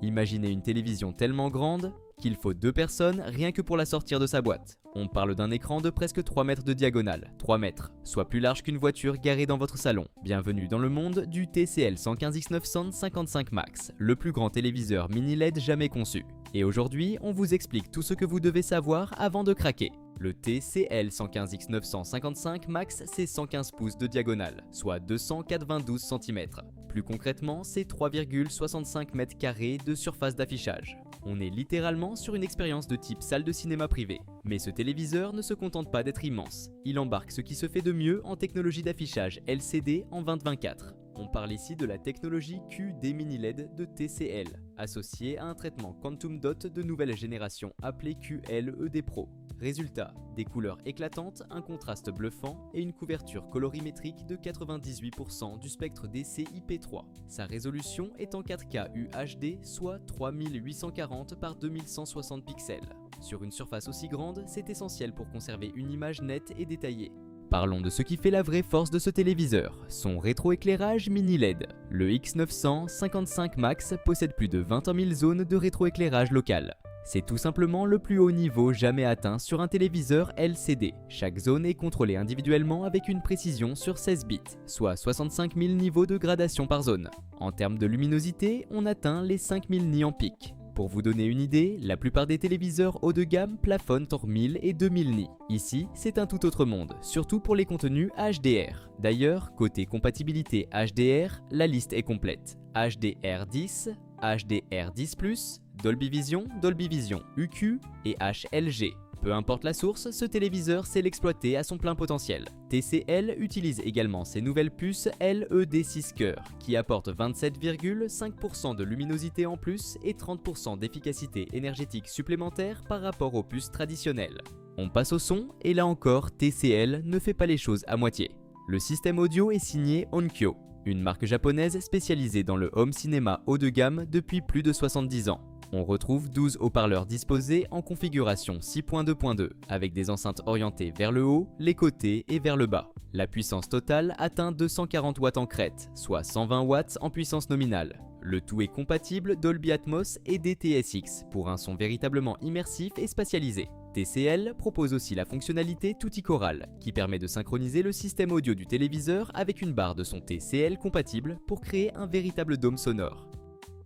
Imaginez une télévision tellement grande qu'il faut 2 personnes rien que pour la sortir de sa boîte. On parle d'un écran de presque 3 mètres de diagonale, 3 mètres, soit plus large qu'une voiture garée dans votre salon. Bienvenue dans le monde du TCL 115X900 55 Max, le plus grand téléviseur mini LED jamais conçu. Et aujourd'hui, on vous explique tout ce que vous devez savoir avant de craquer. Le TCL 115X900 55 Max, c'est 115 pouces de diagonale, soit 292 cm. Plus concrètement, c'est 3,65 m² de surface d'affichage. On est littéralement sur une expérience de type salle de cinéma privée. Mais ce téléviseur ne se contente pas d'être immense. Il embarque ce qui se fait de mieux en technologie d'affichage LCD en 2024. On parle ici de la technologie QD Mini LED de TCL, associée à un traitement Quantum Dot de nouvelle génération appelé QLED Pro. Résultat, des couleurs éclatantes, un contraste bluffant et une couverture colorimétrique de 98% du spectre DCI-P3. Sa résolution est en 4K UHD, soit 3840 par 2160 pixels. Sur une surface aussi grande, c'est essentiel pour conserver une image nette et détaillée. Parlons de ce qui fait la vraie force de ce téléviseur, son rétroéclairage mini LED. Le X900 55 Max possède plus de 21 000 zones de rétroéclairage local. C'est tout simplement le plus haut niveau jamais atteint sur un téléviseur LCD. Chaque zone est contrôlée individuellement avec une précision sur 16 bits, soit 65 000 niveaux de gradation par zone. En termes de luminosité, on atteint les 5000 nits en pic. Pour vous donner une idée, la plupart des téléviseurs haut de gamme plafonnent entre 1000 et 2000 nits. Ici, c'est un tout autre monde, surtout pour les contenus HDR. D'ailleurs, côté compatibilité HDR, la liste est complète. HDR10, HDR10+, Dolby Vision, UQ et HLG. Peu importe la source, ce téléviseur sait l'exploiter à son plein potentiel. TCL utilise également ses nouvelles puces LED 6 cœurs qui apportent 27,5% de luminosité en plus et 30% d'efficacité énergétique supplémentaire par rapport aux puces traditionnelles. On passe au son et là encore, TCL ne fait pas les choses à moitié. Le système audio est signé Onkyo, une marque japonaise spécialisée dans le home cinéma haut de gamme depuis plus de 70 ans. On retrouve 12 haut-parleurs disposés en configuration 6.2.2 avec des enceintes orientées vers le haut, les côtés et vers le bas. La puissance totale atteint 240 watts en crête, soit 120 watts en puissance nominale. Le tout est compatible Dolby Atmos et DTS:X pour un son véritablement immersif et spatialisé. TCL propose aussi la fonctionnalité Tutti Choral qui permet de synchroniser le système audio du téléviseur avec une barre de son TCL compatible pour créer un véritable dôme sonore.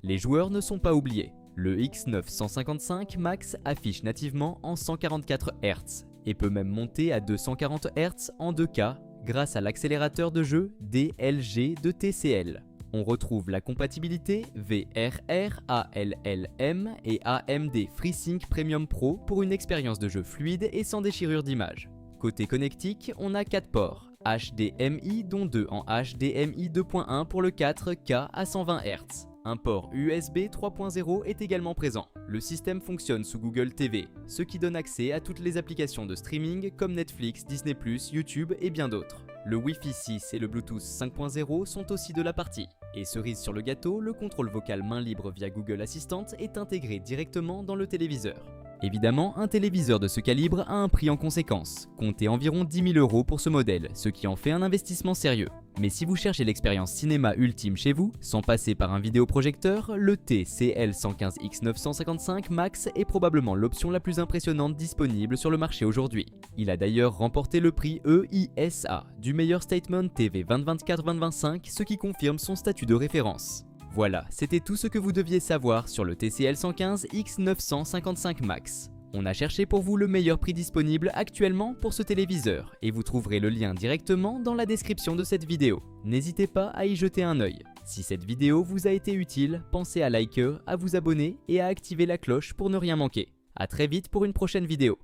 Les joueurs ne sont pas oubliés. Le X9 155 Max affiche nativement en 144 Hz et peut même monter à 240 Hz en 2K grâce à l'accélérateur de jeu DLG de TCL. On retrouve la compatibilité VRR, ALLM et AMD FreeSync Premium Pro pour une expérience de jeu fluide et sans déchirure d'image. Côté connectique, on a 4 ports HDMI dont 2 en HDMI 2.1 pour le 4K à 120 Hz. Un port USB 3.0 est également présent. Le système fonctionne sous Google TV, ce qui donne accès à toutes les applications de streaming comme Netflix, Disney+, YouTube et bien d'autres. Le Wi-Fi 6 et le Bluetooth 5.0 sont aussi de la partie. Et cerise sur le gâteau, le contrôle vocal main libre via Google Assistant est intégré directement dans le téléviseur. Évidemment, un téléviseur de ce calibre a un prix en conséquence. Comptez environ 10 000 € pour ce modèle, ce qui en fait un investissement sérieux. Mais si vous cherchez l'expérience cinéma ultime chez vous, sans passer par un vidéoprojecteur, le TCL 115X955 Max est probablement l'option la plus impressionnante disponible sur le marché aujourd'hui. Il a d'ailleurs remporté le prix EISA du meilleur Statement TV 2024-2025, ce qui confirme son statut de référence. Voilà, c'était tout ce que vous deviez savoir sur le TCL 115X955 Max. On a cherché pour vous le meilleur prix disponible actuellement pour ce téléviseur et vous trouverez le lien directement dans la description de cette vidéo. N'hésitez pas à y jeter un œil. Si cette vidéo vous a été utile, pensez à liker, à vous abonner et à activer la cloche pour ne rien manquer. A très vite pour une prochaine vidéo.